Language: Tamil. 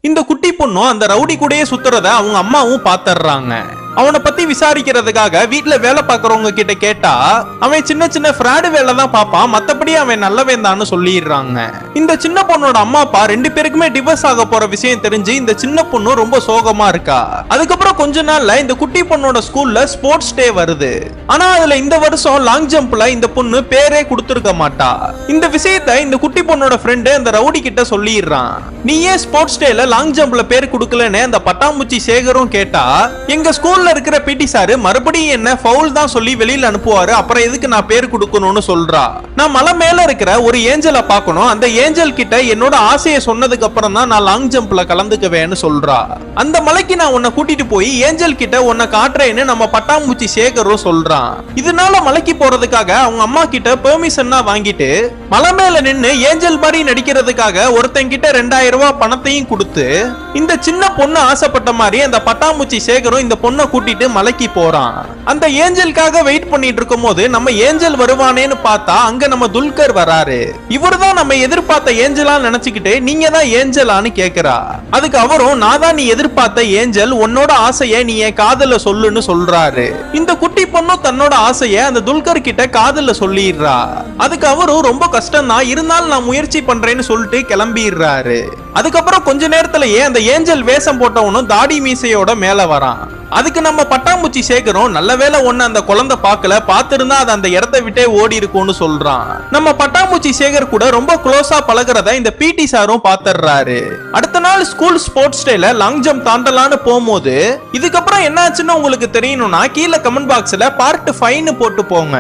இந்த குட்டி பொண்ணும் அந்த ரவுடி கூடயே சுத்துறத அவங்க அம்மாவும் பாத்துறாங்க. அவனை பத்தி விசாரிக்கிறதுக்காக வீட்டுல வேலை பாக்குறவங்க கிட்ட கேட்டா அவன் சின்ன சின்ன ஃப்ராடு வேலை தான் பாப்பான், மத்தபடி அவன் நல்லவன் தான் சொல்லிடுறாங்க. இந்த சின்ன பொண்ணோட அம்மா அப்பா ரெண்டு பேருக்குமே டிவோர்ஸ் ஆக போற விஷயம் தெரிஞ்சு இந்த சின்ன பொண்ணு ரொம்ப சோகமா இருக்கா. அதுக்கப்புறம் கொஞ்ச நாள்ல இந்த குட்டி பொண்ணோட ஸ்கூல்ல ஸ்போர்ட்ஸ் டே வருது. ஆனா அதுல இந்த வருஷம் லாங் ஜம்ப்ல இந்த பொண்ணு பேரே கொடுத்திருக்க மாட்டா. இந்த விஷயத்தை இந்த குட்டி பொண்ணோட ஃப்ரெண்டு அந்த ரவுடி கிட்ட சொல்லிடுறான். நீ ஏன் ஸ்போர்ட்ஸ் டேல லாங் ஜம்ப்ல பேர் கொடுக்கலன்னு அந்த பட்டாம்பூச்சி சேகரும் கேட்டா, எங்க ஸ்கூல்ல இருக்கிற பிடி சார் மறுபடியும் என்ன ஃபவுல் தான் சொல்லி வெளியில அனுப்புவாரு, அப்புறம் எதுக்கு நான் பேர் கொடுக்கணும்னு சொல்றா. நான் மலை மேல இருக்கிற ஒரு ஏஞ்சலை பார்க்கணும், அந்த ஏஞ்சல் கிட்ட என்னோட ஆசையை சொன்னதுக்கு அப்புறம் தான் நான் லாங் ஜம்ப்ல கலந்துக்குவேன்னு சொல்றா. அந்த மலைக்கு நான் உன்னை கூட்டிட்டு போய் ஏஞ்சல் கிட்ட உன்னை காட்டுறேன்னு நம்ம பட்டாம்பூச்சி சேகரும் சொல்றான். இதனால மலைக்கு போறதுக்காக அவங்க அம்மா கிட்ட பெர்மிஷன் வாங்கிட்டு மலை மேல நின்னு ஏஞ்சல் மாதிரி நடிக்கிறதுக்காக ஒருத்தன் கிட்ட 2000 ரூபாய் பணத்தையும் கொடுத்து இந்த சின்ன பொண்ணு ஆசைப்பட்ட மாதிரி அந்த பட்டாம்பூச்சி சேகரும் இந்த பொண்ணை கூட்டிட்டு மலைக்கு போறான். அந்த ஏஞ்சலுக்காக வெயிட் பண்ணிட்டு இருக்கும் போது நம்ம ஏஞ்சல் வருவானேன்னு பார்த்தா அங்க நம்ம துல்கர் வராரு. இவர்தான் நம்ம எதிர்பார்த்த ஏஞ்சலா நினைச்சுக்கிட்டு நீங்க தான் ஏஞ்சலான்னு கேக்குறா. அதுக்கு அவரும் நான் தான் நீ எதிர்பார்த்த ஏஞ்சல், உன்னோட ஆசைய நீ என் காதல சொல்லுன்னு சொல்றாரு. இந்த குட்டி பொண்ணு தன்னோட ஆசைய அந்த துல்கர் கிட்ட காதல சொல்லிடுறா. அதுக்கு அவரும் ரொம்ப கஷ்டம் தான், இருந்தாலும் நான் முயற்சி பண்றேன்னு சொல்லிட்டு கிளம்பிடுறாரு. அதுக்கப்புறம் கொஞ்ச நேரத்திலேயே அந்த ஏஞ்சல் வேஷம் போட்டவனும் தாடி மீசையோட மேல வரான். அதுக்கு நம்ம பட்டாம்பூச்சி சேகரும் நல்ல வேளை ஒண்ணு அந்த குழந்தை பார்க்கல, பார்த்திருந்தா அது அந்த இடத்தை விட்டே ஓடி இருக்கும்னு சொல்றான். நம்ம பட்டாம்பூச்சி சேகர் கூட ரொம்ப க்ளோஸா பழகுறத இந்த பிடி சாரும் பாத்துறாரு. அடுத்த நாள் ஸ்கூல் ஸ்போர்ட்ஸ் டேல லாங் ஜம்ப் தாண்டலான்னு போகும்போது இதுக்கப்புறம் என்னாச்சுன்னு உங்களுக்கு தெரியணும்னா கீழே கமெண்ட் பாக்ஸ்ல பார்ட் 5 போட்டு போங்க.